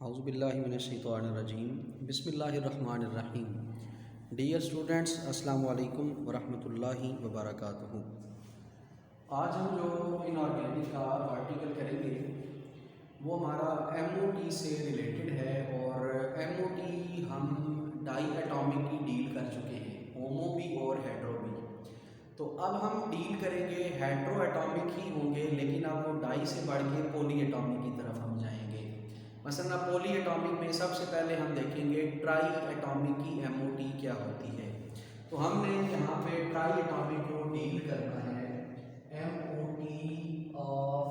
औज़ुबिल्लाहिमिनश्शैतानिर्रजीम बिस्मिल्लाहिर्रहमानिर्रहीम। Dear students, अस्सलाम वालेकुम वरहमतुल्लाहि वबरकातुहू। आज हम जो इनऑर्गेनिक का आर्टिकल करेंगे वो हमारा MOT से रिलेटेड है। और MOT हम डाई एटॉमिक की डील कर चुके हैं, होमो भी और हेट्रो भी। तो अब हम डील करेंगे हेट्रो एटॉमिक ही होंगे, लेकिन अब वो डाई से बढ़ के पॉली एटॉमिक की तरफ हम जाएंगे। मसलन पॉली एटॉमिक में सबसे पहले हम देखेंगे ट्राई एटॉमिक की MOT क्या होती है। तो हमने यहाँ पे ट्राई एटॉमिक को डील करना है, MOT of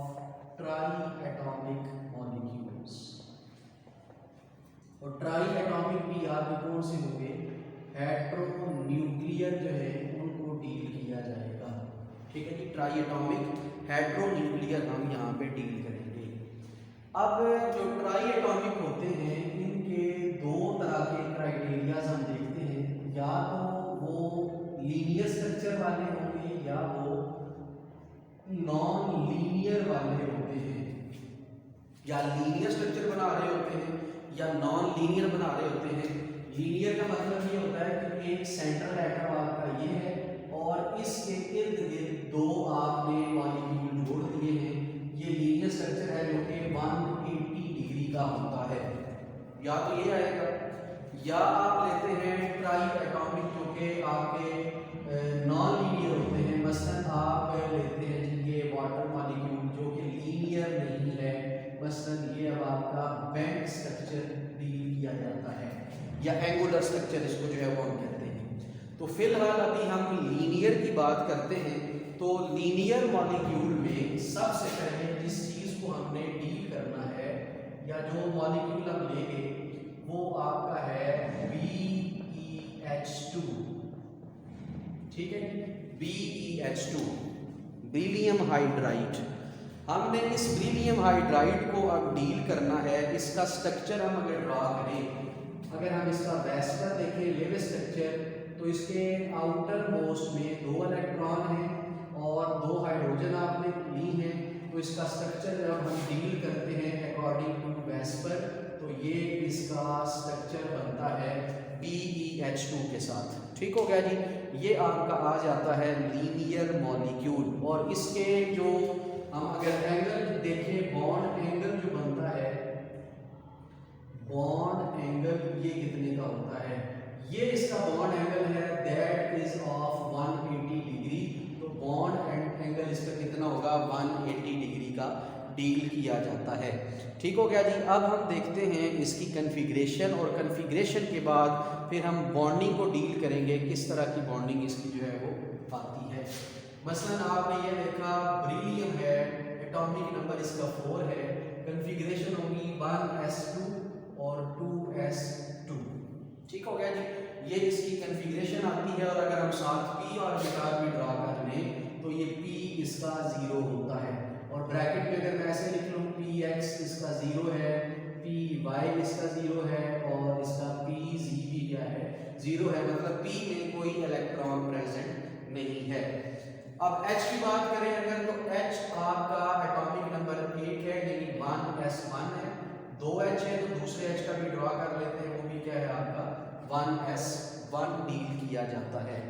try atomic molecules. और ट्राई एटॉमिक भी याद कौन से होंगे, हेट्रो न्यूक्लियर जो है उनको डील किया जाएगा। ठीक है जी, ट्राई एटॉमिक हेट्रो न्यूक्लियर हम यहाँ पे डील करेंगे। अब जो ट्राई एटॉमिक होते हैं इनके दो तरह के क्राइटेरियाज हम देखते हैं, या तो वो लीनियर स्ट्रक्चर वाले होंगे या वो नॉन लीनियर वाले होते हैं। या लीनियर स्ट्रक्चर बना रहे होते हैं या नॉन लीनियर बना रहे होते हैं। लीनियर का मतलब ये होता है कि एक सेंट्रल एटम आपका ये है और इसके इर्द गिर्द दो आपने मॉलिक्यूल जोड़ दिए हैं। ये लीनियर स्ट्रक्चर है जो कि 180 डिग्री का होता है। या तो ये आएगा, या आप लेते हैं ट्राई एटॉमिक जो कि आपके नॉन लीनियर होते हैं। मसलन आप लेते हैं जिनके वाटर मॉलिक्यूल जो कि लीनियर नहीं है, मसलन ये अब आपका बैंड स्ट्रक्चर डील किया जाता है या एंगुलर स्ट्रक्चर इसको जो है वो हम कहते हैं। तो फिलहाल अभी हम लीनियर की बात करते हैं। तो लीनियर मॉलिक्यूल में सबसे पहले जिस चीज को हमने डील करना है या जो मॉलिक्यूल हम लेंगे वो आपका है BeH2। ठीक है, BeH2 बेरिलियम हाइड्राइड। हमने इस बेरिलियम हाइड्राइड को अब डील करना है। इसका स्ट्रक्चर हम अगर ड्रा करें, अगर हम इसका वेस्पर देखें लेवल स्ट्रक्चर, तो इसके आउटर मोस्ट में 2 इलेक्ट्रॉन हैं और 2 हाइड्रोजन आपने ली हैं। तो इसका स्ट्रक्चर जब हम डील करते हैं अकॉर्डिंग टू वेस्पर, तो ये इसका स्ट्रक्चर बनता है BeH2 के साथ। ठीक हो गया जी, ये आपका आ जाता है लीनियर मॉलिक्यूल। और इसके जो हम अगर एंगल देखें, बॉन्ड एंगल जो बनता है, बॉन्ड एंगल ये कितने का होता है, ये इसका बॉन्ड एंगल है, दैट इज ऑफ 180 डिग्री। तो बॉन्ड एंगल इसका कितना होगा, 180 डिग्री का डील किया जाता है। ठीक हो गया जी। अब हम देखते हैं इसकी कन्फिग्रेशन, और कन्फिग्रेशन के बाद फिर हम बॉन्डिंग को डील करेंगे, किस तरह की बॉन्डिंग इसकी जो है वो आती है। मसलन आपने ये देखा बेरिलियम है, एटॉमिक नंबर इसका 4 है, कन्फिग्रेशन होगी 1s2 और 2s2। ठीक हो गया जी, ये इसकी कन्फिग्रेशन आती है। और अगर हम साथ p ऑर्बिटल भी ड्रा कर लें तो ये p इसका 0 होता है। और ब्रैकेट में अगर मैं ऐसे लिख लूँ, px इसका 0 है, py इसका 0 है और इसका pz भी क्या है, 0 है। मतलब p में कोई इलेक्ट्रॉन प्रेजेंट नहीं है। अब H की बात करें अगर, तो H आपका एटॉमिक नंबर 8 है, यानी 1s1 है। 2H है तो दूसरे H का भी ड्रॉ कर लेते हैं, वो भी क्या है आपका 1s1 डील किया जाता है।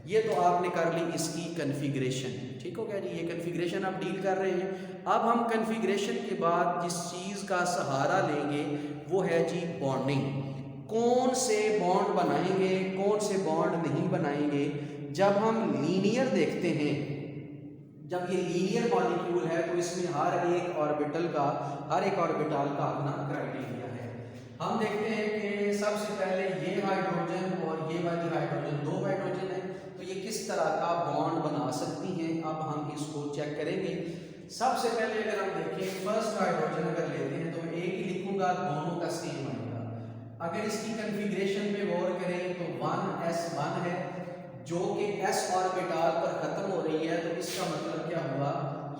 ये तो आपने कर ली इसकी कन्फिग्रेशन। ठीक हो गया जी, ये कन्फिग्रेशन आप डील कर रहे हैं। अब हम कन्फिग्रेशन के बाद जिस चीज़ का सहारा लेंगे वो है जी बॉन्डिंग। कौन से बॉन्ड बनाएंगे, कौन से बॉन्ड नहीं बनाएंगे। जब हम लीनियर देखते हैं, जब ये लीनियर मॉलिक्यूल है तो इसमें हर एक ऑर्बिटल का अपना क्राइटेरिया है। हम देखते हैं कि सबसे पहले ये हाइड्रोजन और ये वाली हाइड्रोजन, 2 हाइड्रोजन है, तो ये किस तरह का बॉन्ड बना सकती हैं। अब हम इसको चेक करेंगे। सबसे पहले अगर हम देखें फर्स्ट हाइड्रोजन अगर लेते हैं तो मैं एक ही लिखूंगा, दोनों का सेम आएगा। अगर इसकी कन्फिग्रेशन पे गौर करें तो 1s1 है जो कि s ऑर्बिटल पर खत्म हो रही है। तो इसका मतलब क्या हुआ,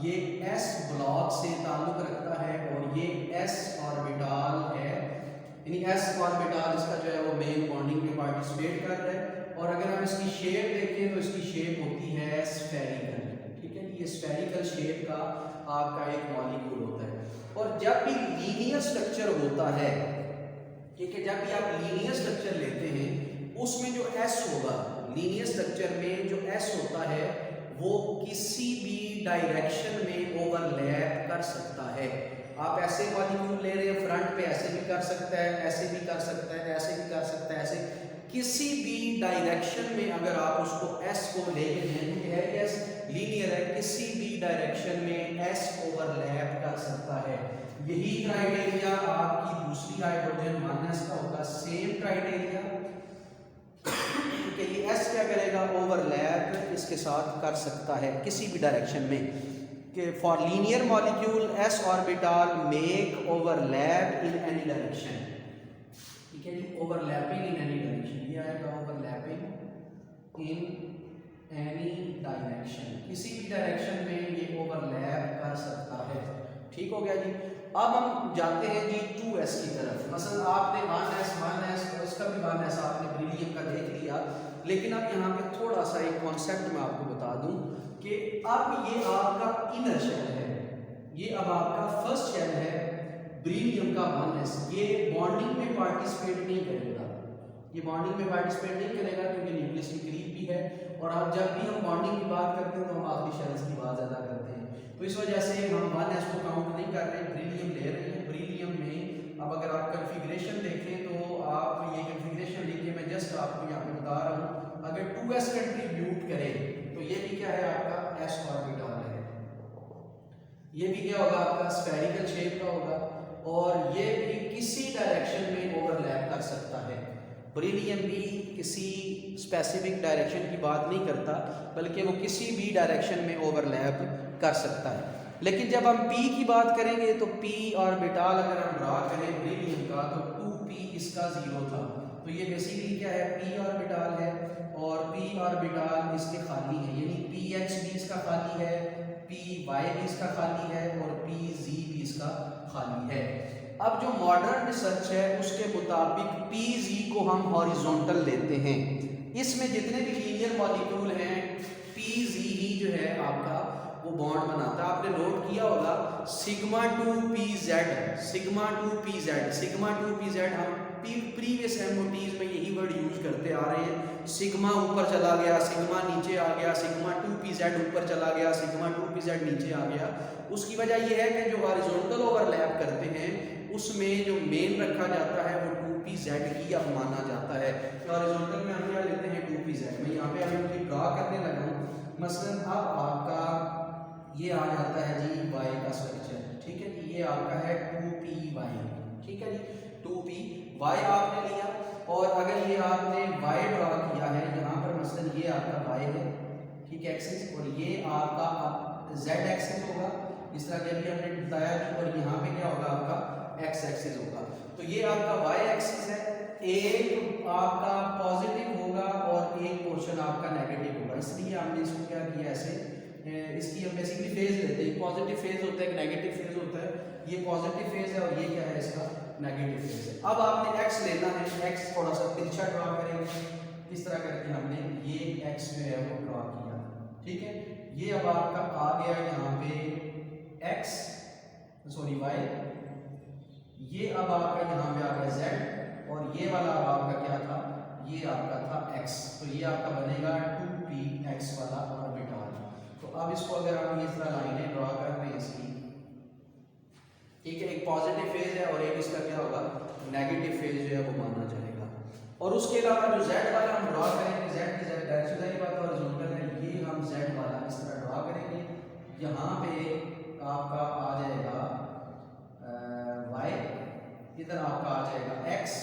ये s ब्लॉक से ताल्लुक रखता है और ये s ऑर्बिटल है, यानी s ऑर्बिटल इसका जो है वो मेन बॉन्डिंग में पार्टिसिपेट कर रहा है। और अगर हम इसकी शेप देखें तो इसकी शेप होती है स्फेरिकल। ठीक है, ये स्फेरिकल शेप का आपका एक मॉलिक्यूल होता है। और जब भी लीनियर स्ट्रक्चर होता है, ठीक है, जब भी आप लीनियर स्ट्रक्चर लेते हैं उसमें जो एस होगा, लीनियर स्ट्रक्चर में जो एस होता है वो किसी भी डायरेक्शन में ओवरलैप कर सकता है। आप ऐसे मॉलिक्यूल ले रहे हैं फ्रंट पे, ऐसे भी कर सकता है, ऐसे भी कर सकता है, ऐसे भी कर सकता है, ऐसे किसी भी डायरेक्शन में अगर आप उसको एस को ले गए हैं, क्योंकि है एस लीनियर है, किसी भी डायरेक्शन में एस ओवरलैप कर सकता है। यही क्राइटेरिया आपकी दूसरी हाइड्रोजन माइनस का होगा, सेम क्राइटेरिया कि ये एस क्या करेगा, ओवरलैप इसके साथ कर सकता है किसी भी डायरेक्शन में, कि for linear molecule S orbital make overlap in any direction, ठीक है जी, ओवरलैपिंग इन एनी डायरेक्शन, ये आएगा ओवरलैपिंग इन एनी डायरेक्शन, किसी भी डायरेक्शन में ये ओवरलैप कर सकता है। ठीक हो गया जी। अब हम जाते हैं जी 2s की तरफ। मसलन आपने 1s और इसका भी 1s आपने बेरिलियम का देख लिया, लेकिन अब यहाँ पे थोड़ा सा एक कॉन्सेप्ट मैं आपको बता दूं कि अब ये आपका इनर शेल है, ये अब आपका फर्स्ट शेल है बेरिलियम का 1s, ये बॉन्डिंग में पार्टिसिपेट नहीं करेगा, ये बॉन्डिंग में पार्टिसिपेट नहीं करेगा क्योंकि न्यूक्लियस के करीब भी है, और अब जब भी हम बॉन्डिंग की बात करते हैं तो हम आखिरी शेल्स की बात ज़्यादा करते हैं, तो इस वजह से हम 1s को काउंट नहीं कर रहे, बेरिलियम ले रहे हैं। बेरिलियम में अब अगर आप कन्फिग्रेशन देखें तो आप ये कन्फिग्रेशन लिखिए, मैं जस्ट आपको यहाँ पे बता रहा हूँ, अगर 2s कंट्रीब्यूट करें तो ये भी क्या है, आपका s ऑर्बिटल है, ये भी क्या होगा, आपका स्फेरिकल शेप का होगा, और ये भी किसी डायरेक्शन में ओवरलैप कर सकता है। बेरिलियम भी किसी स्पेसिफिक डायरेक्शन की बात नहीं करता, बल्कि वो किसी भी डायरेक्शन में ओवरलैप कर सकता है। लेकिन जब हम p की बात करेंगे तो p ऑर्बिटल अगर हम ड्रा करें बेरिलियम का तो 2p इसका 0 था, तो ये बेसिकली क्या है, p ऑर्बिटल है, और p ऑर्बिटल इसके खाली है, यानी px भी इसका खाली है, py भी इसका खाली है, और pz भी इसका खाली है। अब जो मॉडर्न रिसर्च है उसके मुताबिक pz को हम हॉरिजॉन्टल लेते हैं, इसमें जितने भी लीनियर मॉलिक्यूल हैं pz ही जो है आपका वो बॉन्ड बनाता है। आपने नोट किया होगा sigma 2pz, sigma 2pz, sigma 2pz हम प्रीवियस एमओटीज में यही वर्ड यूज करते आ रहे हैं, सिग्मा ऊपर चला गया, सिग्मा नीचे आ गया, सिग्मा 2pz ऊपर चला गया, सिग्मा 2pz नीचे आ गया। उसकी वजह यह है कि जो हॉरिजॉन्टल ओवरलैप करते हैं उसमें जो मेन रखा जाता है वो 2pz ही अब माना जाता है। हॉरिजॉन्टल में हम क्या लेते हैं 2pz, मैं यहाँ पे अभी ड्रा करने लगा हूँ। मसलन अब आपका ये आ जाता है जी y का स्ट्रक्चर, ठीक है जी, ये आपका है 2py, ठीक है जी, 2py आपने लिया, और अगर ये आपने y ड्रा किया है यहाँ पर, मसलन ये आपका y है, ठीक है, एक्सिस, और ये आपका z एक्सिस होगा, इस तरह के भी हमने बताया थी, और यहाँ पे क्या होगा, आपका x एक्सिस होगा। तो ये आपका y एक्सिस है, एक आपका पॉजिटिव होगा और एक पोर्शन आपका नेगेटिव होगा, इसलिए हमने इसको क्या किया ऐसे, इसकी हम बेसिकली फेज लेते हैं, पॉजिटिव फेज होता है, एक नेगेटिव फेज होता है, ये पॉजिटिव फेज है और ये क्या है, इसका नेगेटिव फेज है। अब आपने x लेना है, x थोड़ा सा तिरछा ड्रा करेंगे, इस तरह करके हमने ये x जो है वो ड्रा किया, ठीक है। ये अब आपका आ गया यहाँ पे x, सॉरी y, ये अब आपका यहाँ पे आ गया z, और ये वाला अब आपका क्या था, ये आपका था x, तो ये आपका बनेगा 2px वाला ऑर्बिटल। तो अब इसको अगर हम इस तरह लाइनें ड्रा कर रहे हैं इसकी, ठीक है, एक पॉजिटिव फेज है और एक इसका क्या होगा, नेगेटिव फेज जो है वो माना जाएगा। और उसके अलावा जो z वाला हम ड्रा करेंगे, z की z डायरेक्शन की बात हॉरिजॉन्टल है, ये हम z वाला इस तरह ड्रा करेंगे, यहाँ पे आपका आ जाएगा y, इधर आपका आ जाएगा x,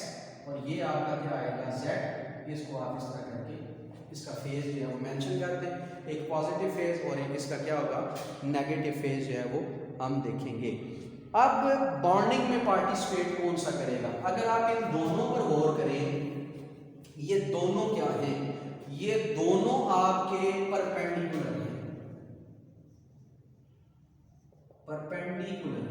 और ये आपका क्या आएगा z, इसको आप इस तरह करके इसका फेज जो है वो मेंशन कर दें, एक पॉजिटिव फेज और एक इसका क्या होगा, नेगेटिव फेज जो है वो हम देखेंगे। अब बॉन्डिंग में पार्टिसिपेट कौन सा करेगा, अगर आप इन दोनों पर गौर करें, ये दोनों क्या हैं, ये दोनों आपके परपेंडिकुलर हैं, परपेंडिकुलर,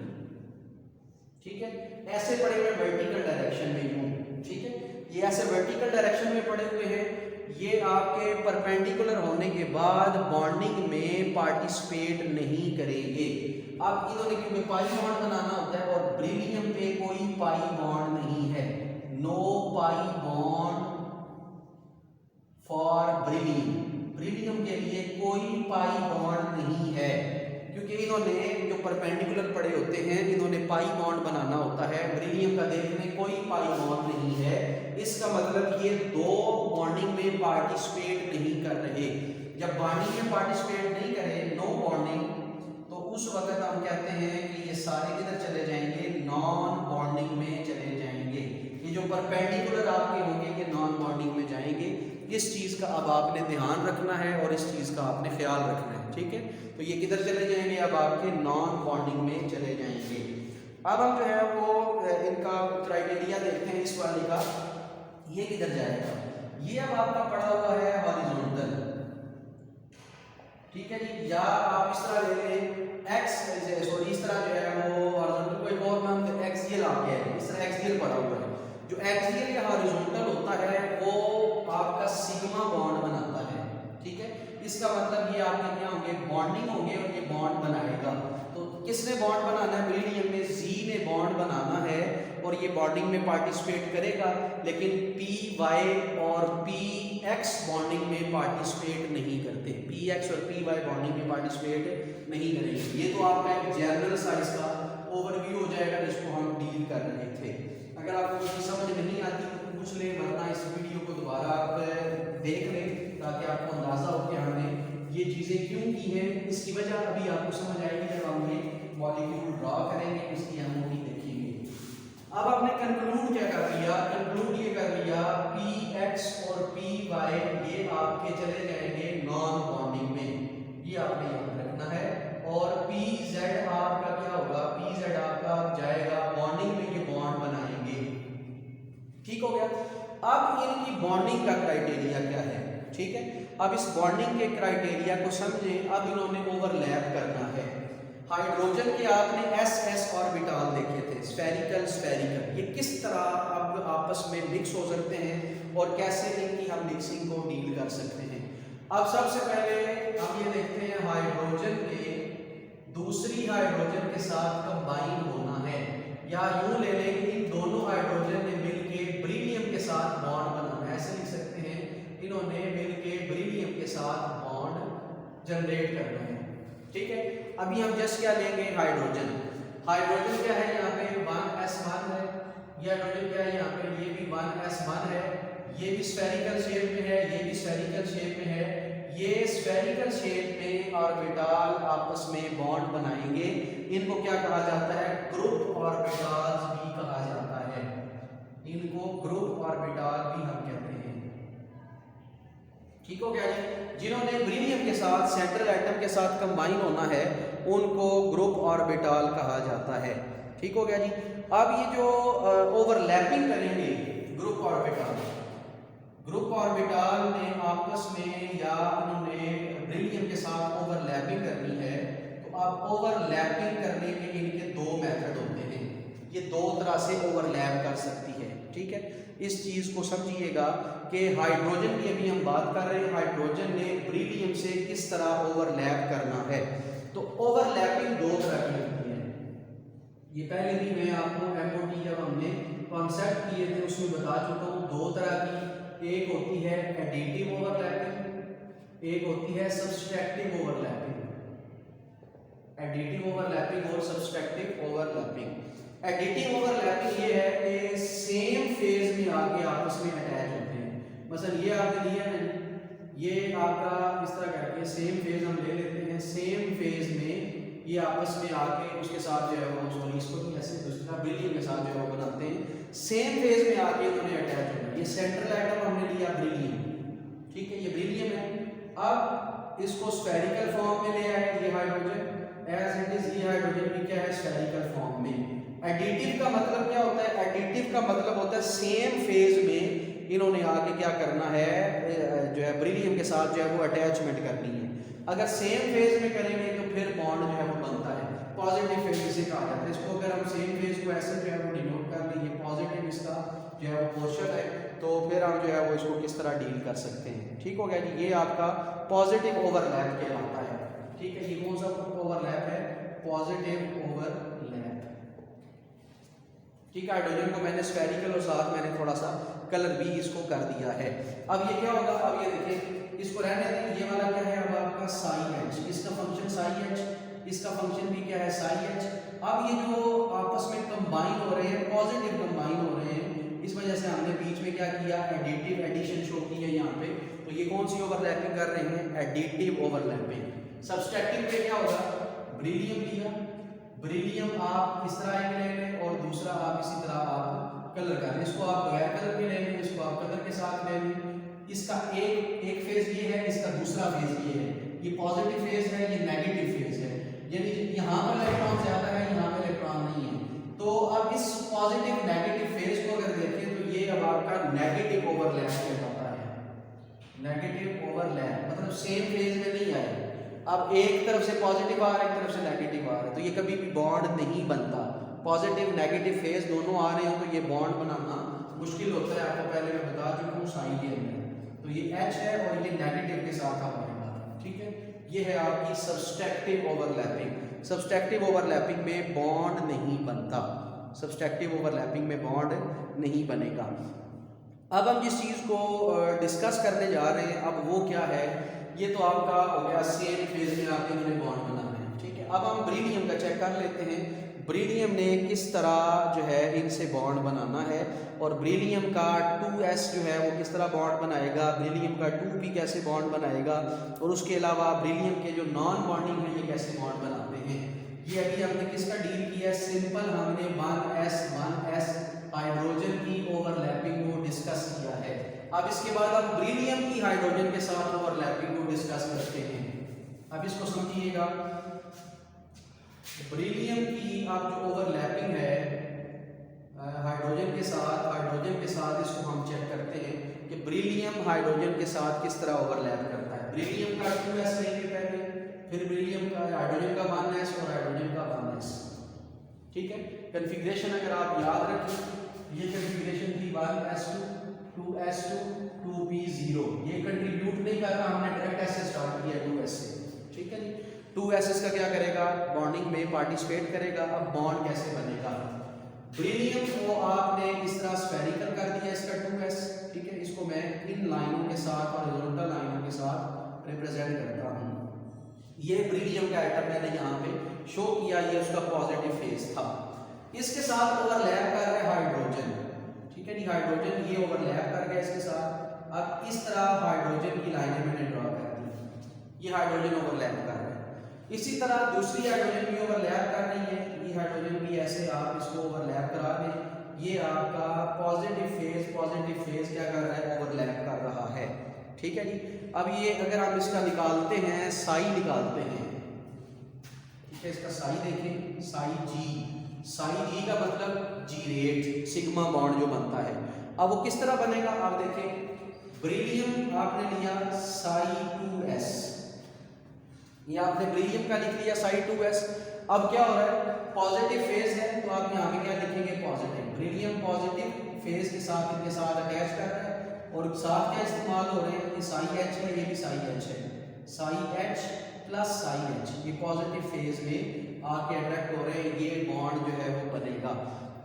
ठीक है, ऐसे पड़े हुए वर्टिकल डायरेक्शन में यूं, ठीक है, ये ऐसे वर्टिकल डायरेक्शन में पड़े हुए हैं, ये आपके परपेंडिकुलर होने के बाद बॉन्डिंग में पार्टिसिपेट नहीं करेंगे। अब इन्होंने क्योंकि पाई बॉन्ड बनाना होता है और बेरिलियम पे कोई पाई बॉन्ड नहीं है, no pi bond for beryllium, beryllium के लिए कोई पाई बॉन्ड नहीं है, क्योंकि इन्होंने जो परपेंडिकुलर पड़े होते हैं इन्होंने पाई बॉन्ड बनाना होता है, बेरिलियम का देखने कोई पाई बॉन्ड नहीं है। इसका मतलब ये दो बॉन्डिंग में पार्टिसिपेट नहीं कर रहे। जब बॉन्डिंग में पार्टिसिपेट नहीं करे, नो बॉन्डिंग, तो उस वक्त हम कहते हैं कि ये सारे किधर चले जाएंगे, नॉन बॉन्डिंग में चले जाएंगे। ये जो परपेंडिकुलर आपके होंगे ये नॉन बॉन्डिंग में जाएंगे। इस चीज़ का अब आपने ध्यान रखना है और इस चीज़ का आपने ख्याल रखना है, ठीक है। तो ये किधर चले जाएंगे, अब आपके नॉन बॉन्डिंग में चले जाएंगे। अब हम जो है वो इनका क्राइटेरिया देखते हैं इस वाले का, ये किधर जाएगा, ये अब आपका पड़ा हुआ है हॉरिजॉन्टल, ठीक है जी। या आप इस तरह ले लें एक्स, सॉरी इस तरह जो है वो हॉरिजॉन्टल को एक और नाम दे एक्सियल आपके है, इस तरह एक्सियल पड़ा हुआ है। जो एक्सियल या हॉरिजॉन्टल होता है वो आपका सिग्मा बॉन्ड बनाता है, ठीक है। इसका मतलब ये आपके क्या होंगे, बॉन्डिंग होंगे और ये बॉन्ड बनाएगा। तो किसने बॉन्ड बनाना है, बेरिलियम में जी ने बॉन्ड बनाना है और ये बॉन्डिंग में पार्टिसिपेट करेगा, लेकिन पी वाई और पी एक्स बॉन्डिंग में पार्टिसिपेट नहीं करते, पी एक्स और पी वाई बॉन्डिंग में पार्टिसिपेट नहीं करेंगे। ये तो आपका एक जनरल साइज का ओवरव्यू हो जाएगा जिसको हम डील कर रहे थे। अगर आपको कुछ समझ नहीं आती तो पूछ लें, वरना इस वीडियो को दोबारा आप देख लें ताकि आपको अंदाज़ा हो कि हमने ये चीज़ें क्यों की हैं। इसकी वजह अभी आपको समझ आएगी जब हम ये मॉलिक्यूल ड्रॉ करेंगे, इसकी हम वो भी देखेंगे। अब आपने कंक्लूड क्या कर लिया, कंक्लूड ये कर लिया पी एक्स और पी वाई ये आपके चले जाएंगे नॉन बॉन्डिंग में, ये आपने याद रखना है। और पी जेड आपका क्या होगा, पी जेड आपका जाएगा बॉन्डिंग में, ये बॉन्ड बनाएंगे, ठीक हो गया। अब इनकी बॉन्डिंग का क्राइटेरिया क्या है, ठीक है। अब इस बॉन्डिंग के क्राइटेरिया को समझें। अब इन्होंने ओवरलैप करना है। हाइड्रोजन के आपने एस एस ऑर्बिटल देखे थे, स्फेरिकल स्फेरिकल, ये किस तरह अब आपस में मिक्स हो सकते हैं और कैसे इनकी हम मिक्सिंग को डील कर सकते हैं। अब सबसे पहले हम ये देखते हैं हाइड्रोजन के दूसरी हाइड्रोजन के साथ कंबाइन होना है, या यूं ले लें कि इन दोनों हाइड्रोजन ने मिलकर बेरिलियम के साथ बॉन्ड बनाना है, ऐसे लिख सकते हैं इन्होंने मिलकर बेरिलियम के साथ बॉन्ड जनरेट करना है, ठीक है। अभी हम जस्ट क्या लेंगे, हाइड्रोजन, हाइड्रोजन क्या है यहाँ पे 1s1 है, ये हाइड्रोजन क्या है यहाँ पे, ये भी 1s1 है, ये भी स्फेरिकल शेप में है, ये भी स्फेरिकल शेप में है। ये स्फेरिकल शेप में ऑर्बिटल आपस में बॉन्ड बनाएंगे, इनको क्या कहा जाता है, ग्रुप ऑर्बिटल्स भी कहा जाता है, इनको ग्रुप ऑर्बिटल भी हम कहते हैं, ठीक हो गया जी। जिन्होंने बेरिलियम के साथ सेंट्रल एटम के साथ कंबाइन होना है उनको ग्रुप ऑर्बिटल कहा जाता है, ठीक हो गया जी। अब ये जो ओवरलैपिंग करेंगे ग्रुप ऑर्बिटल, ग्रुप ऑर्बिटल ने आपस में या उन्होंने बेरिलियम के साथ ओवरलैपिंग करनी है, तो अब ओवरलैपिंग करने के इनके दो मेथड होते हैं, ये दो तरह से ओवरलैप कर सकती है, ठीक है। इस चीज़ को समझिएगा कि हाइड्रोजन की अभी हम बात कर रहे हैं, हाइड्रोजन ने बेरिलियम से किस तरह ओवरलैप करना है। तो ओवरलैपिंग दो तरह की होती है, ये पहले भी मैं आपको MOT जब हमने कॉन्सेप्ट किए थे उसमें बता चुका हूँ, दो तरह की, एक होती है एडिटिव ओवरलैपिंग, एक होती है सब्सट्रैक्टिव ओवरलैपिंग, एडिटिव ओवरलैपिंग और सब्सट्रैक्टिव ओवरलैपिंग। एडिटिव ओवरलैपिंग ये है कि सेम फेज में आके आपस में अटैच होते हैं। मसलन ये आपने लिया है, ये आपका इस तरह करके सेम फेज हम ले लेते हैं, सेम फेज में ये आपस में आके उसके साथ जो है वो, सॉरी इसको भी ऐसे दूसरा बेरिलियम के साथ जो है वो बनाते हैं, सेम फेज में आके इन्होंने अटैच होना। ये सेंट्रल एटम हमने लिया बेरिलियम, ठीक है, ये बेरिलियम है। अब इसको स्फेरिकल फॉर्म में ले आए ये हाइड्रोजन, एज इट इज ये हाइड्रोजन भी क्या है, स्फेरिकल फॉर्म में। एडिटिव का मतलब क्या होता है, एडिटिव का मतलब होता है सेम फेज में इन्होंने आके क्या करना है, जो है बेरिलियम के साथ जो है वो अटैचमेंट करनी है। अगर सेम फेज में करेंगे तो फिर बॉन्ड जो है वो बनता है, पॉजिटिव फेज इसे कहा जाता है। इसको अगर हम सेम फेज को ऐसे जो है वो डिनोट कर लेंगे, पॉजिटिव इसका जो है वो पोर्शन है, तो फिर हम जो है वो इसको किस तरह डील कर सकते हैं, ठीक हो गया जी। ये आपका पॉजिटिव ओवरलैप कहलाता है, ठीक है। ये कौन सा ओवरलैप है, पॉजिटिव ओवरलैप। ठीक है, हाइड्रोजन को मैंने स्फेरिकल और साथ मैंने थोड़ा सा कलर भी इसको कर दिया है। अब ये क्या होगा, अब ये देखिए इसको रहने दें, ये वाला क्या है अब आपका साई एच, इसका फंक्शन साई एच, इसका फंक्शन भी क्या है साई एच। अब ये जो आपस में कंबाइन हो रहे हैं, पॉजिटिव कंबाइन हो रहे हैं, इस वजह से हमने बीच में क्या किया, एडिटिव एडिशन शो की है यहाँ पे। तो ये कौन सी ओवरलैपिंग कर रहे हैं, एडिटिव ओवरलैपिंग। सब्सट्रैक्टिव पे क्या होगा, बेरिलियम लिया, बेरिलियम आप इस तरह एक ले लें और दूसरा आप इसी तरह आप कलर कर लें, इसको आप बगैर कलर के ले लें, इसको आप कलर के साथ ले लें। इसका एक फेज ये है, इसका दूसरा फेज ये है, ये पॉजिटिव फेज है, ये नेगेटिव फेज है, यानी यहाँ पर इलेक्ट्रॉन ज्यादा है, यहाँ पर इलेक्ट्रॉन नहीं है। तो अब इस पॉजिटिव नेगेटिव फेज को अगर देखें तो ये अब आपका नेगेटिव ओवरलैप कहलाता है। नेगेटिव ओवरलैप मतलब सेम फेज में नहीं आए, अब एक तरफ से पॉजिटिव आ रहा है, एक तरफ से नेगेटिव आ रहा है, तो ये कभी भी बॉन्ड नहीं बनता। पॉजिटिव नेगेटिव फेज दोनों आ रहे हो तो ये बॉन्ड बनाना मुश्किल होता है, आपको पहले मैं बता चुका हूँ साई के अंदर। तो ये H है और ये नेगेटिव के साथ आ जाएगा। ठीक है, ये है आपकी सब्सट्रैक्टिव ओवरलैपिंग। सब्सट्रैक्टिव ओवरलैपिंग में बॉन्ड नहीं बनता, सब्सट्रैक्टिव ओवरलैपिंग में बॉन्ड नहीं बनेगा। अब हम जिस चीज़ को डिस्कस करने जा रहे हैं अब वो क्या है, ये तो आपका हो गया सेम फेज में आपके इन्होंने बॉन्ड बनाना है। ठीक है, अब हम बेरिलियम का चेक कर लेते हैं, बेरिलियम ने किस तरह जो है इनसे बॉन्ड बनाना है, और बेरिलियम का 2s जो है वो किस तरह बॉन्ड बनाएगा, बेरिलियम का 2p कैसे बॉन्ड बनाएगा, और उसके अलावा बेरिलियम के जो नॉन बॉन्डिंग है ये कैसे बॉन्ड बनाते हैं। ये अभी हमने किसका डील किया, सिंपल हमने 1s हाइड्रोजन की ओवरलैपिंग को डिस्कस किया है। अब इसके बाद हम बेरिलियम की हाइड्रोजन के साथ ओवरलैपिंग को डिस्कस करते हैं। अब इसको समझिएगा, बेरिलियम की अब जो ओवरलैपिंग है हाइड्रोजन के साथ इसको हम चेक करते हैं कि बेरिलियम हाइड्रोजन के साथ किस तरह ओवरलैप करता है। बेरिलियम का 2s लेंगे पहले, फिर बेरिलियम का हाइड्रोजन का 1s और हाइड्रोजन का 1s। ठीक है, कॉन्फ़िगरेशन अगर आप याद रखें, ये कॉन्फ़िगरेशन थी 1s2 2s2 2p0, ये कंट्रीब्यूट नहीं कर रहा, हमने डायरेक्ट ऐसे स्टार्ट किया 2s से। ठीक है जी, 2s का क्या करेगा, बॉन्डिंग में पार्टिसिपेट करेगा। अब बॉन्ड कैसे बनेगा, बेरिलियम को आपने इस तरह स्फेरिकल कर दिया इसका 2s। ठीक है, इसको मैं इन लाइनों के साथ और हॉरिजॉन्टल लाइनों के साथ रिप्रेजेंट करता हूँ। ये बेरिलियम का आइटम मैंने यहाँ पे शो किया, ये उसका पॉजिटिव फेज था। इसके साथ ओवरलैप कर रहा है हाइड्रोजन। ठीक है जी, हाइड्रोजन ये ओवरलैप कर गया इसके साथ। अब इस तरह हाइड्रोजन की लाइनें मैंने ड्रॉ कर दी, ये हाइड्रोजन ओवरलैप कर रहा है। इसी तरह दूसरी हाइड्रोजन भी ओवरलैप कर रही है, ये हाइड्रोजन भी ऐसे आप इसको ओवरलैप करा दें। ये आपका पॉजिटिव फेज क्या कर रहा है, ओवरलैप कर रहा है। ठीक है जी, अब ये अगर हम इसका निकालते हैं, साई निकालते हैं। ठीक है, इसका साई देखें, साई जी का मतलब जी रेट, सिग्मा बॉन्ड जो बनता है। अब वो किस तरह बनेगा, आप देखें, बेरिलियम आपने लिया साई 2s, ये आपने बेरिलियम का लिख लिया साई 2s। अब क्या हो रहा है, पॉजिटिव फेज है तो आप यहाँ पे क्या लिखेंगे, पॉजिटिव। बेरिलियम पॉजिटिव फेज के साथ इनके साथ अटैच कर रहा है, और साथ क्या इस्तेमाल हो रहे हैं, ये साई H है, ये भी साई H है, Sai H plus psi H, ये पॉजिटिव फेज में आके अट्रैक्ट हो रहे हैं, ये बॉन्ड जो है वो बनेगा।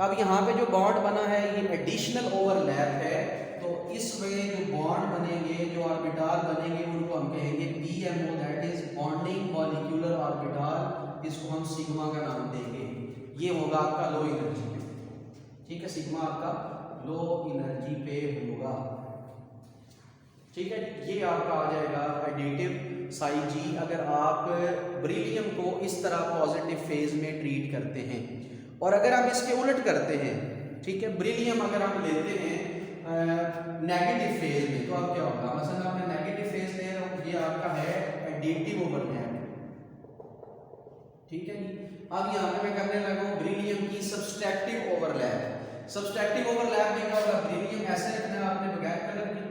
अब यहाँ पे जो बॉन्ड बना है ये एडिशनल ओवरलैप है, तो इस वे जो बॉन्ड बनेंगे, जो ऑर्बिटाल बनेंगे, उनको हम कहेंगे PMO, that is bonding molecular orbital. इसको हम सिग्मा का नाम देंगे, ये होगा आपका लो एनर्जी पे। ठीक है, सिग्मा आपका लो एनर्जी पे होगा। ठीक है, ये आपका आ जाएगा एडिटिव साई जी, अगर आप बेरिलियम को इस तरह पॉजिटिव फेज में ट्रीट करते हैं। और अगर हम इसके उलट करते हैं, ठीक है, बेरिलियम अगर हम लेते हैं नेगेटिव फेज में, तो अब क्या होगा, मसलन आपने नेगेटिव फेज ले रहा हूँ, ये आपका है एडिटिव ओवरलैप। ठीक है जी, अब यहाँ पे मैं करने लगा हूँ बेरिलियम की सब्सट्रैक्टिव ओवरलैप। सब्सट्रैक्टिव ओवरलैप में क्या होगा, बेरिलियम ऐसे रखना है आपने बगैर कलर की,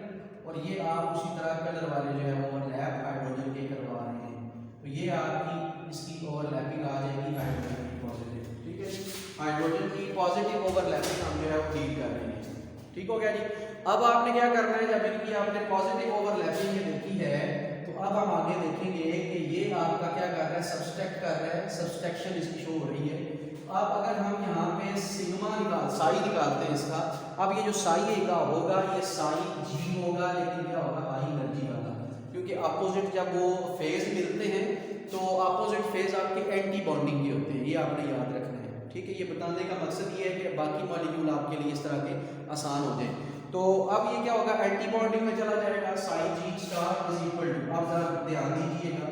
और ये आप उसी तरह कलर वाले जो है ओवरलैप हाइड्रोजन के करवा रहे हैं, तो ये आपकी इसकी ओवरलैपिंग आ जाएगी हाइड्रोजन की पॉजिटिव। ठीक है, हाइड्रोजन की पॉजिटिव ओवरलैपिंग हम जो है वो डील कर रहे हैं। ठीक हो गया जी। अब आपने क्या करना है, जब इनकी आपने पॉजिटिव ओवरलैपिंग देखी है तो तो अब हम आगे देखेंगे कि ये आपका क्या कर रहा है, सब्सट्रैक्ट कर रहा है, सब्सट्रैक्शन इसकी शो हो रही है। अब अगर हम यहाँ पे सिग्मा साई निकालते हैं इसका, अब ये जो साई का होगा ये साई जी होगा, लेकिन क्या होगा, हाई एनर्जी वाला, क्योंकि अपोजिट जब वो फेज मिलते हैं तो अपोजिट फेज आपके एंटी बॉन्डिंग के होते हैं, ये आपने याद रखना है। ठीक है, ये बताने का मकसद ये है कि बाकी मॉलिक्यूल आपके लिए इस तरह के आसान हो जाए। तो अब ये क्या होगा, एंटी बॉन्डिंग में चला जाएगा, साई जी स्टार इज इक्वल टू, अब जरा ध्यान दीजिएगा,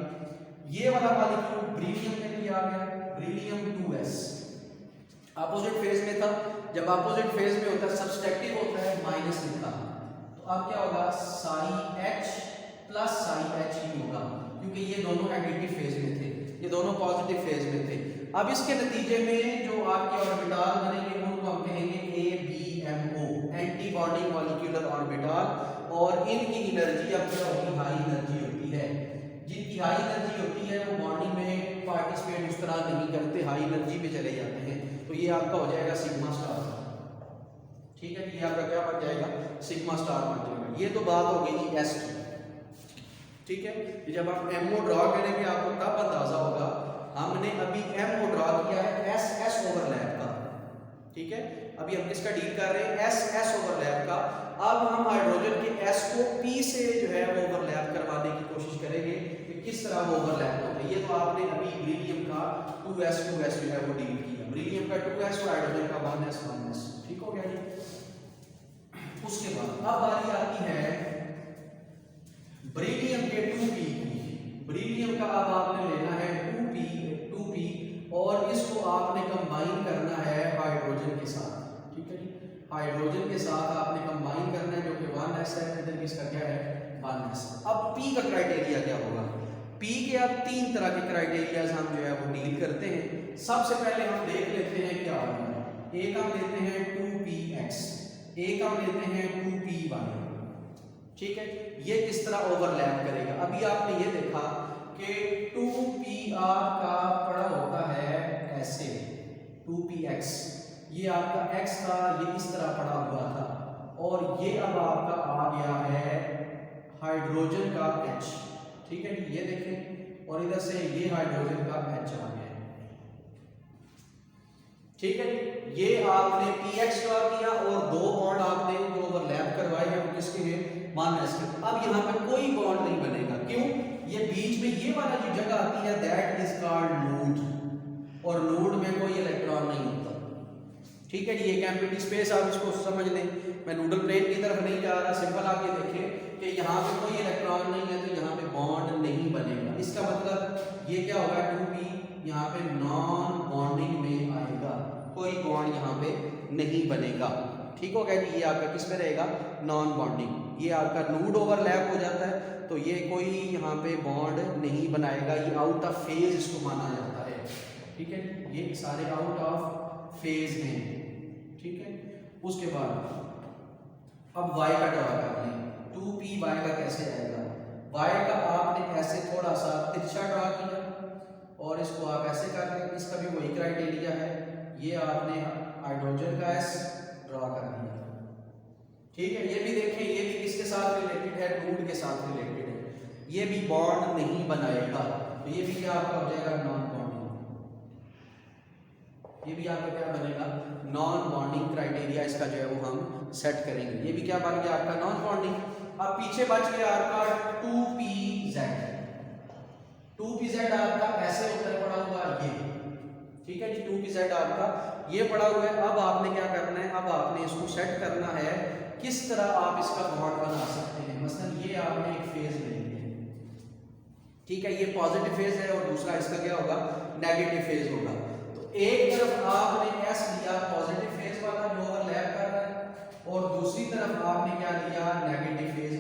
ये वाला मॉलिक्यूल बेरिलियम के लिए आ गया, बेरिलियम 2s अपोजिट फेज में था, जब अपोजिट फेज में होता है सब्सट्रैक्टिव होता है माइनस लिखा, तो अब क्या होगा, Sai H plus psi H ही होगा, क्योंकि ये दोनों एडिटिव फेज में थे, ये दोनों पॉजिटिव फेज में थे। अब इसके नतीजे में जो आपके ऑर्बिटल बनेंगे उनको हम कहेंगे ABMO, anti bonding molecular orbital, और इनकी एनर्जी अब क्या होगी, हाई एनर्जी होती है। जिनकी हाई एनर्जी होती है वो बॉन्डिंग में पार्टिसिपेट उस तरह नहीं करते, हाई एनर्जी पे चले जाते हैं, तो ये आपका हो जाएगा सिग्मा स्टार। ठीक है, ये आपका क्या बन जाएगा, सिग्मा स्टार बन जाएगा। ये तो बात हो गई जी एस की। ठीक है, जब आप एमओ ड्रॉ करेंगे आपको तब अंदाजा होगा, हमने अभी एमओ ड्रॉ किया है एस एस ओवरलैप का। ठीक है, अभी हम किसका डील कर रहे हैं, एस एस ओवरलैप का। अब हम हाइड्रोजन के एस को पी से जो है वो ओवरलैप करवाने की कोशिश करेंगे कि किस तरह वो ओवरलैप होता है। ये तो आपने अभी बेरिलियम का 2s जो है वो डील किया, बेरिलियम का 2s और हाइड्रोजन का 1s। ठीक हो गया जी। उसके बाद अब बारी आती है बेरिलियम के 2p की। बेरिलियम का अब आपने लेना है 2p और इसको आपने कंबाइन करना है हाइड्रोजन के साथ। ठीक है जी, हाइड्रोजन के साथ आपने कंबाइन करना है, जो कि 1s है, इधर भी इसका क्या है 1s। अब p का क्राइटेरिया क्या होगा, p के अब 3 तरह के क्राइटेरियाज हम जो है वो डील करते हैं। सबसे पहले हम देख लेते हैं क्या होगा, एक हम लेते हैं 2px, एक हम लेते हैं 2py। ठीक है, ये किस तरह ओवरलैप करेगा। अभी आपने ये देखा कि 2pr का पड़ा होता है ऐसे, 2px ये आपका x का ये इस तरह पड़ा हुआ था, और ये अब आपका आ गया है हाइड्रोजन का H। ठीक है, ये देखें, और इधर से ये हाइड्रोजन का H आ गया। ठीक है, ये आपने px ड्रॉ किया और 2 बॉन्ड आपने जो ओवरलैप करवाए हैं वो किसके हैं, 1s के। अब यहाँ पे कोई बॉन्ड नहीं बनेगा, क्यों, ये बीच में ये वाला जो जगह आती है दैट इज कॉल्ड नोड, और नोड में कोई इलेक्ट्रॉन नहीं होता। ठीक है, ये एम्प्टी स्पेस आप इसको समझ लें, मैं नूडल प्लेन की तरफ नहीं जा रहा, सिंपल आप ये देखें कि यहाँ पे कोई इलेक्ट्रॉन नहीं है तो यहाँ पे बॉन्ड नहीं बनेगा। इसका मतलब ये क्या होगा, 2p यहाँ पे नॉन बॉन्डिंग में आएगा, कोई बॉन्ड यहाँ पे नहीं बनेगा। ठीक हो गया जी, ये आपका किस में रहेगा, नॉन बॉन्डिंग। ये आपका नूड ओवरलैप हो जाता है तो ये कोई यहाँ पे बॉन्ड नहीं बनाएगा, ये आउट ऑफ फेज इसको माना जाता है। ठीक है, ये सारे आउट ऑफ फेज हैं। ठीक है, उसके बाद अब y का ड्रॉ कर लें, 2py का कैसे आएगा, y का आपने ऐसे थोड़ा सा तिरछा ड्रॉ किया और इसको आप ऐसे कर लें, इसका भी वही क्राइटेरिया है, ये आपने हाइड्रोजन का s ड्रॉ कर दिया। ठीक है, ये भी देखें, ये भी किसके साथ रिलेटेड है, नूड के साथ रिलेटेड है, ये भी बॉन्ड नहीं बनाएगा, तो ये भी क्या आपका हो जाएगा, नॉन बॉन्डिंग। ये भी आपका क्या बनेगा, नॉन बॉन्डिंग क्राइटेरिया इसका जो है वो हम सेट करेंगे। ये भी क्या बन गया आपका, नॉन बॉन्डिंग। अब पीछे बच गया आपका 2pz। 2pz आपका ऐसे उत्तर पड़ा हुआ ये। ठीक है जी, 2pz आपका ये पड़ा हुआ है। अब आपने क्या करना है, अब आपने इसको सेट करना है किस तरह आप इसका बॉन्ड बना सकते हैं। मसलन ये आपने एक फेज ले लिया, ठीक है, ये पॉजिटिव फेज है और दूसरा इसका क्या होगा, नेगेटिव फेज होगा। तो एक तरफ आपने एस लिया पॉजिटिव फेज वाला जो ओवरलैप कर रहा है, और दूसरी तरफ आपने क्या लिया, नेगेटिव फेज।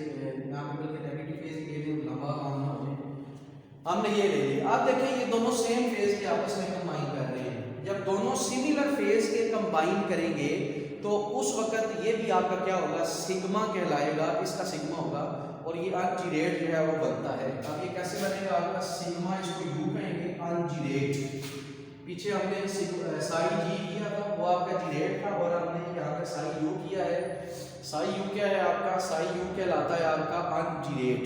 यहाँ पे बल्कि नेगेटिव फेज ले लें, लंबा काम ना हो, हमने ये ले लिया। आप देखिए ये दोनों सेम फेज के आपस में कंबाइन कर रहे हैं। जब दोनों सिमिलर फेज के कंबाइन करेंगे तो उस वक्त ये भी आपका क्या होगा, सिग्मा कहलाएगा, इसका सिग्मा होगा, और ये अनजीरेट जो है वो बनता है। अब ये कैसे बनेगा आपका, सिग्मा इसको यू कहेंगे, अनजीरेट। पीछे हमने साई जी किया था, वो आपका जीरेट था, और हमने यहाँ पे साई यू किया है। साई यू क्या है आपका, साई यू कहलाता है आपका अनजीरेट।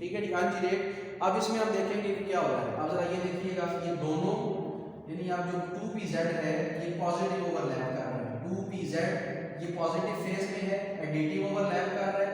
ठीक है जी, अनजीरेट। अब इसमें हम देखेंगे कि क्या हो रहा है। अब जरा ये देखिएगा, ये दोनों यानी आप जो 2pz है ये पॉजिटिव ओवरलैप कर रहा है। 2pz ये पॉजिटिव फेज में है, एडिटिव ओवरलैप कर रहा है।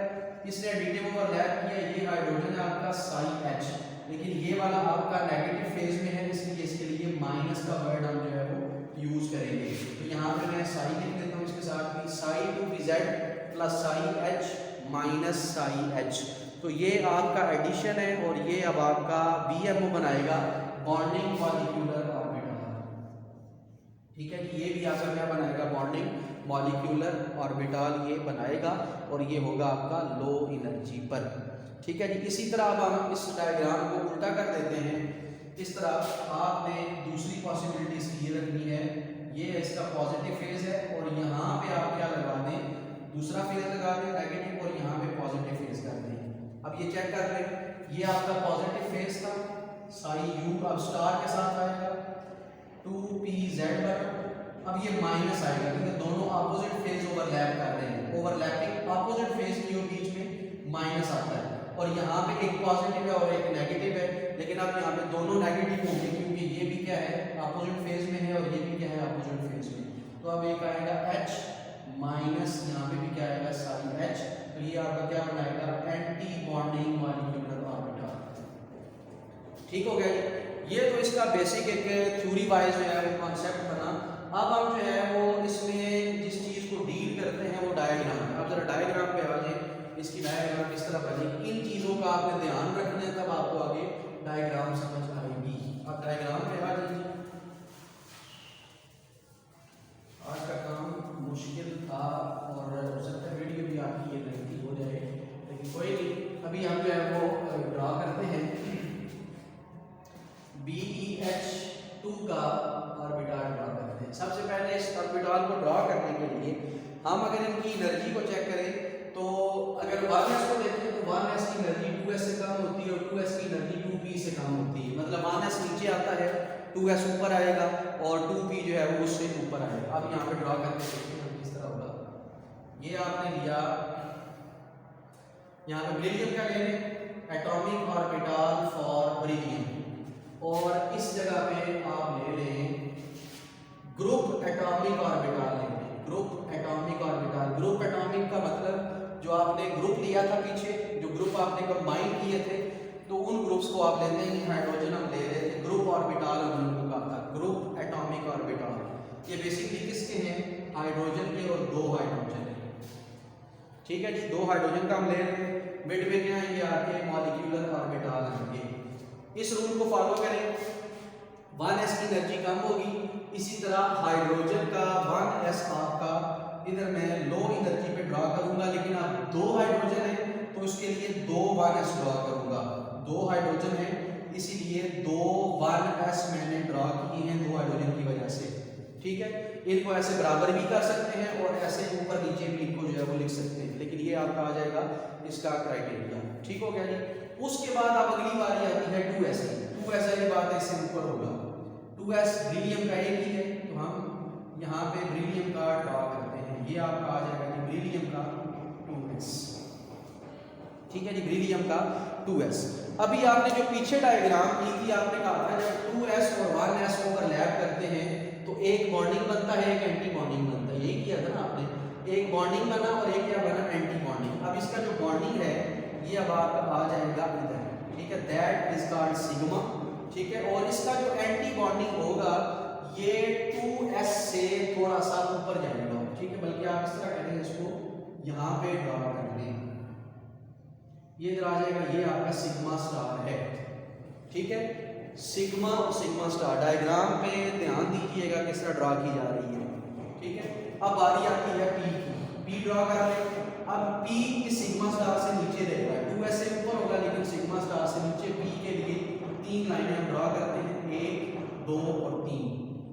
इसने एडिटिव ओवरलैप किया, ये हाइड्रोजन है आपका साई H, लेकिन ये वाला आपका नेगेटिव फेज में है, इसलिए इसके लिए माइनस का वर्ड हम जो है वो यूज करेंगे। तो यहाँ पे मैं साई लिख देता हूँ इसके साथ भी, Sai 2pz plus psi H minus psi H। तो ये आपका एडिशन है और ये अब आपका BMO बनाएगा, बॉन्डिंग मॉलिक्यूलर ऑर्बिटल। ठीक है कि ये भी आपका क्या बनाएगा, बॉन्डिंग मॉलिक्यूलर ऑर्बिटल ये बनाएगा और ये होगा आपका लो एनर्जी पर। ठीक है जी। इसी तरह अब हम इस डायग्राम को उल्टा कर देते हैं। इस तरह आपने दूसरी पॉसिबिलिटीज ये रखनी है, ये इसका पॉजिटिव फेज है और यहाँ पे आप क्या लगा दें, दूसरा फेज लगा दें नेगेटिव और यहाँ पे पॉजिटिव फेज कर दें। अब ये चेक कर लें, ये आपका पॉजिटिव फेज था, साई U अब स्टार के साथ आएगा, 2pz बटा, अब ये माइनस आएगा क्योंकि दोनों अपोजिट फेज ओवरलैप कर रहे हैं, ओवरलैपिंग अपोजिट फेज की बीच में माइनस आता है और यहाँ पे एक पॉजिटिव है और एक नेगेटिव है, लेकिन अब यहाँ पे दोनों नेगेटिव होंगे क्योंकि ये भी क्या है अपोजिट फेज में है और ये भी क्या है अपोजिट फेज में। तो अब एक आएगा H माइनस, यहाँ पे भी क्या आएगा साइन H, तो ये आपका क्या बनाएगा एंटी बॉन्डिंग मॉलिक्यूलर ऑर्बिटल। ठीक हो गया। ये तो इसका बेसिक एक थ्योरी वाइज जो है वो कॉन्सेप्ट बना। अब हम जो है वो इसमें जिस चीज को डील करते हैं वो डायग्राम है। अब जरा डायग्राम पे आ जाए, इसकी डायग्राम किस तरह बनेगी, इन चीजों का आपने ध्यान रखना है, तब आपको आगे डायग्राम समझ आएगी। अब डायग्राम पे आ जाइए। आज का काम मुश्किल था और हो सकता है वीडियो भी आपकी ये लंबी हो जाए, लेकिन कोई नहीं। अभी हम जो है वो ड्रा करते हैं BeH2 का ऑर्बिटल ड्रा करते हैं। सबसे पहले इस ऑर्बिटल को ड्रा करने के लिए हम अगर इनकी एनर्जी को चेक करें तो अगर 1s को देखें तो 1s की एनर्जी 2s से कम होती है और 2s की एनर्जी 2p से कम होती है। मतलब 1s नीचे आता है, 2s ऊपर आएगा और 2p जो है वो उससे ऊपर आएगा। अब यहाँ पे ड्रा करके देखिए हम किस तरह होगा। ये आपने लिया, यहाँ पे बेरिलियम का ले लें, एटॉमिक ऑर्बिटल फॉर बेरिलियम, और इस जगह पे आप ले लें ग्रुप एटॉमिक ऑर्बिटल ले लें, group atomic orbital. Group atomic का मतलब जो आपने ग्रुप लिया था पीछे, जो ग्रुप आपने कंबाइन किए थे, तो उन ग्रुप्स को आप लेते हैं। हाइड्रोजन हम ले रहे थे, ग्रुप ऑर्बिटल हमने उनको कहा था, ग्रुप एटॉमिक ऑर्बिटल। ये बेसिकली किसके हैं, हाइड्रोजन के, और 2 हाइड्रोजन है। ठीक है जी, 2 हाइड्रोजन का हम ले रहे हैं। मिड में क्या है, ये आपके मॉलिक्यूलर ऑर्बिटल होंगे। इस रूल को फॉलो करें, 1s की एनर्जी कम होगी। इसी तरह हाइड्रोजन का 1s आपका इधर मैं लो एनर्जी पे ड्रा करूंगा, लेकिन अब 2 हाइड्रोजन है तो उसके लिए 2 1s ड्रा करूंगा। 2 हाइड्रोजन है इसीलिए 2 1s मैंने ड्रा किए हैं 2 हाइड्रोजन की वजह से। ठीक है, इनको ऐसे बराबर भी कर सकते हैं और ऐसे ऊपर नीचे भी इनको जो है वो लिख सकते हैं, लेकिन ये आपका आ जाएगा इसका क्राइटेरिया। ठीक हो गया जी। उसके बाद अब अगली बारी आती है 2s की। 2s वाली बात इससे ऊपर होगा। 2s बेरिलियम का एक ही है, तो हम यहाँ पे बेरिलियम का ड्रा करते हैं। ये आपका आ जाएगा जी बेरिलियम का 2s। ठीक है जी, बेरिलियम का 2s। अभी आपने जो पीछे डायग्राम की थी, आपने कहा था जब 2s और 1s ओवरलैप करते हैं तो एक बॉन्डिंग बनता है, एक एंटी बॉन्डिंग बनता है। यही किया था ना आपने, एक बॉन्डिंग बना और एक क्या बना, एंटी बॉन्डिंग। अब इसका जो बॉन्डिंग है ये अब आपका आ जाएगा इधर। ठीक है, दैट इज कॉल्ड सिग्मा। ठीक है, और इसका जो एंटी बॉन्डिंग होगा ये 2s से थोड़ा सा ऊपर जाएगा। ठीक है, बल्कि आप इस तरह करेंगे, इसको यहाँ पे ड्रा कर लें, ये इधर आ जाएगा, ये आपका सिग्मा स्टार है। ठीक है, सिग्मा और सिग्मा स्टार डायग्राम पे ध्यान दीजिएगा किस तरह ड्रा की जा रही है। ठीक है, अब बारी आती है P की। P ड्रा कर लें। अब P इस सिग्मा स्टार से नीचे रहेगा, 2s से ऊपर होगा लेकिन सिग्मा स्टार से नीचे। P के लिए 3 लाइनें हम ड्रा करते हैं, 1 2 और 3।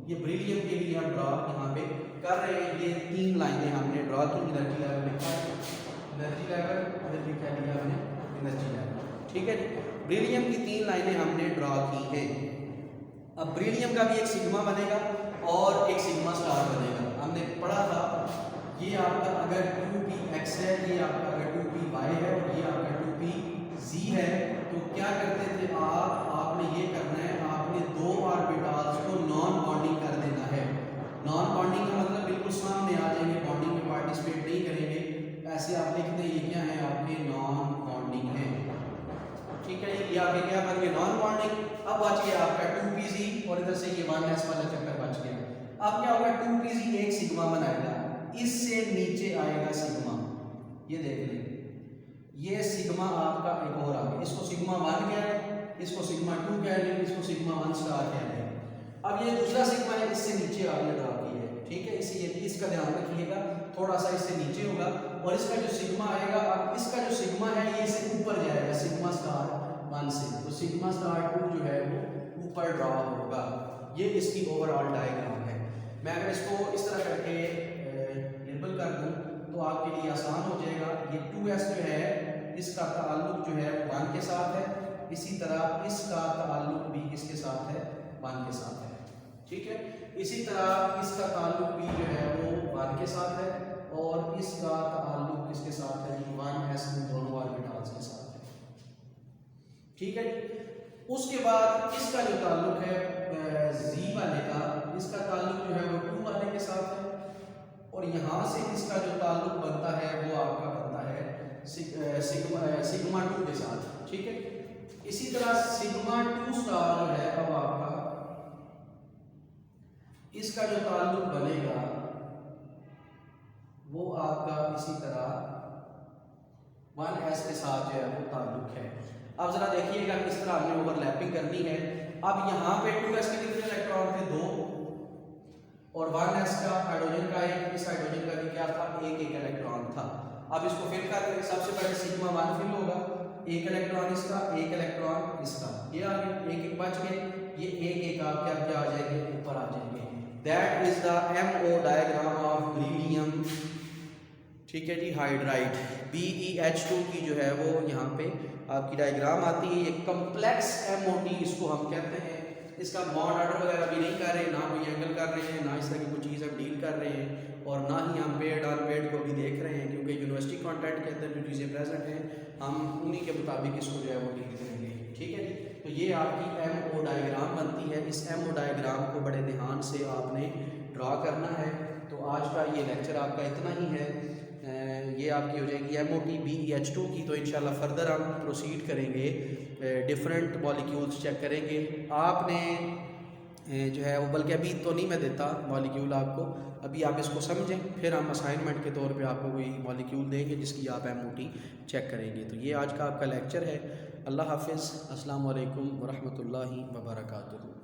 ये बेरिलियम के लिए हम ड्रा यहाँ पे कर रहे हैं। ये 3 लाइनें हमने ड्रा की। एनर्जी लेवल लिखा है, एनर्जी लेवल, इधर लिखा लिया हमने एनर्जी लेवल। ठीक है जी, बेरिलियम की 3 लाइनें हमने ड्रा की हैं। अब बेरिलियम का भी एक सिग्मा बनेगा और एक सिग्मा स्टार बनेगा। हमने पढ़ा था ये आपका अगर 2px है, ये आपका अगर 2py है और ये आपका 2p जी है, तो क्या करते थे आपने ये करना है, आपने दो ऑर्बिटल्स को नॉन बॉन्डिंग कर देना है। नॉन बॉन्डिंग का मतलब बिल्कुल सामने आ जाएंगे, बॉन्डिंग में पार्टिसिपेट नहीं करेंगे, ऐसे आप लिख दें ये क्या है आपके नॉन बॉन्डिंग है। ठीक है, ये आपके क्या बन गए नॉन बॉन्डिंग। अब बच गया आपका 2pz और इधर से ये 1s वाला चक्कर बच गया। अब क्या होगा 2pz एक सिग्मा बनाएगा, इससे नीचे आएगा सिग्मा, ये देख लें ये सिग्मा आपका एक और आ गया, इसको सिग्मा 1 कह लें, इसको सिग्मा 2 कह लें, इसको सिग्मा 1 स्टार कह लें। अब ये दूसरा सिग्मा है, इससे नीचे आपने ड्रा किया है, ठीक है, इसे इसका ध्यान रखिएगा, थोड़ा सा इससे नीचे होगा और इसका जो सिग्मा आएगा, अब इसका जो सिग्मा है ये इससे ऊपर जाएगा सिग्मा स्टार 1 से, तो सिग्मा स्टार 2 जो है वो ऊपर ड्रा होगा। ये इसकी ओवरऑल डायग्राम है। मैं अगर इसको इस तरह करके लेबल कर दूं तो आपके लिए आसान हो जाएगा। ये 2s जो है इसका ताल्लुक जो है 1 के साथ है, इसी तरह इसका ताल्लुक भी किसके साथ है 1 के साथ है, ठीक है। इसी तरह इसका ताल्लुक भी जो है वो 1 के साथ है और इसका ताल्लुक किसके साथ है 1s दोनों ऑर्बिटल्स के साथ है, ठीक है। उसके बाद इसका जो ताल्लुक है z वाले का, इसका ताल्लुक जो है वो 2 वाले के साथ है और यहाँ से इसका जो ताल्लुक बनता है वो आपका बनता है सिग्मा 2 के साथ, ठीक है। इसी तरह सिग्मा 2 स्टार जो है अब आपका इसका जो ताल्लुक बनेगा वो आपका इसी तरह 1s के साथ जो है वो ताल्लुक है। अब जरा देखिएगा किस तरह हमने ओवरलैपिंग करनी है। अब यहाँ पे 2s के कितने इलेक्ट्रॉन थे 2 और 1s का हाइड्रोजन का एक, इस हाइड्रोजन का भी क्या था एक इलेक्ट्रॉन था। अब इसको फिल कर देंगे, सबसे पहले सिग्मा 1 फिल होगा, एक इलेक्ट्रॉन इसका, एक इलेक्ट्रॉन इसका, ये आ गए एक बच गए, ये एक आपके अब क्या आ जाएंगे ऊपर आ जाएंगे। That is the MO diagram of beryllium, ठीक है जी, हाइड्राइड BeH2 की जो है वो यहाँ पे आपकी डायग्राम आती है। ये कम्प्लेक्स MOT इसको हम कहते हैं। इसका बॉन्ड ऑर्डर वगैरह भी नहीं कर रहे, ना कोई एंगल कर रहे हैं, ना इस तरह की कोई चीज़ हम डील कर रहे हैं और ना ही हम पेड अनपेड को भी देख रहे हैं, क्योंकि यूनिवर्सिटी कंटेंट के अंदर जो चीज़ें प्रेजेंट हैं हम उन्हीं के मुताबिक इसको जो है वो डील करेंगे, ठीक है जी। तो ये आपकी MO डायग्राम बनती है। इस MO डायग्राम को बड़े ध्यान से आपने ड्रा करना है। तो आज का ये लेक्चर आपका इतना ही है। ये आपकी हो जाएगी MOT BeH2 की। तो इंशाल्लाह फर्दर हम प्रोसीड करेंगे, डिफरेंट मॉलिक्यूल्स चेक करेंगे। आपने जो है वो, बल्कि अभी तो नहीं मैं देता मॉलिक्यूल आपको, अभी आप इसको समझें, फिर हम असाइनमेंट के तौर पे आपको कोई मॉलिक्यूल देंगे जिसकी आप MOT चेक करेंगे। तो ये आज का आपका लेक्चर है। अल्लाह हाफिज़, अस्सलाम वालेकुम वरहमतुल्लाहि वबरकातुहू।